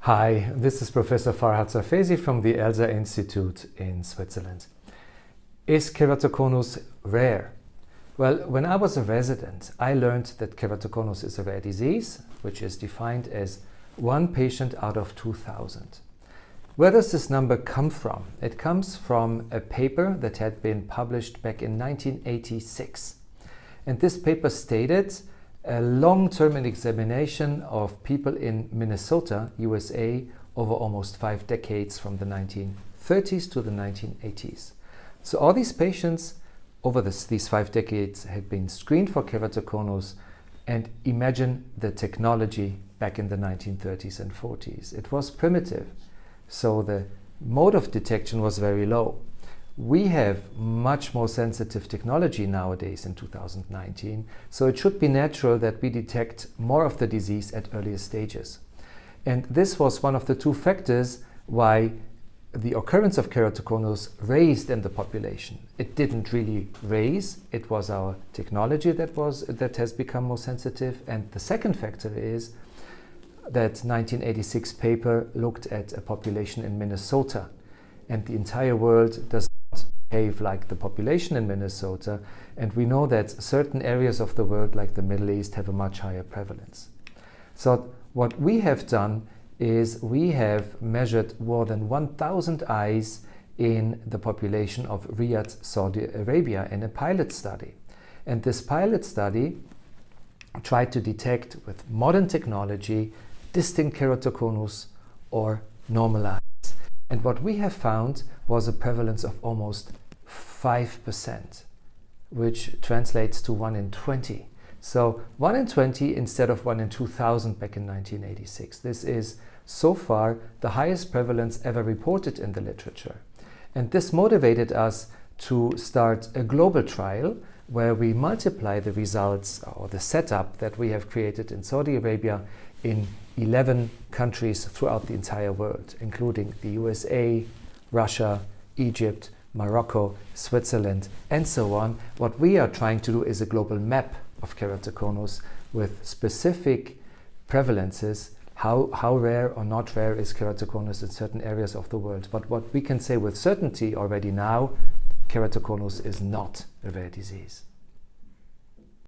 Hi, this is Professor Farhad Hafezi from the ELZA Institute in Switzerland. Is keratoconus rare? Well, when I was a resident, I learned that keratoconus is a rare disease, which is defined as 1 patient out of 2,000. Where does this number come from? It comes from a paper that had been published back in 1986. And this paper stated a long-term examination of people in Minnesota, USA, over almost 5 decades from the 1930s to the 1980s. So all these patients over these 5 decades had been screened for keratoconus, and imagine the technology back in the 1930s and 40s. It was primitive, so the mode of detection was very low. We have much more sensitive technology nowadays in 2019, so it should be natural that we detect more of the disease at earlier stages. And this was one of the 2 factors why the occurrence of keratoconus raised in the population. It didn't really raise, it was our technology that has become more sensitive. And the second factor is that 1986 paper looked at a population in Minnesota, and the entire world does not behave like the population in Minnesota, and we know that certain areas of the world like the Middle East have a much higher prevalence. So what we have done is we have measured more than 1,000 eyes in the population of Riyadh, Saudi Arabia in a pilot study. And this pilot study tried to detect with modern technology distinct keratoconus or normal eyes. And what we have found was a prevalence of almost 5%, which translates to 1 in 20. So 1 in 20 instead of 1 in 2,000 back in 1986. This is so far the highest prevalence ever reported in the literature. And this motivated us to start a global trial where we multiply the results or the setup that we have created in Saudi Arabia in 11 countries throughout the entire world, including the USA, Russia, Egypt, Morocco, Switzerland, and so on. What we are trying to do is a global map of keratoconus with specific prevalences. How rare or not rare is keratoconus in certain areas of the world. But what we can say with certainty already now, keratoconus is not a rare disease.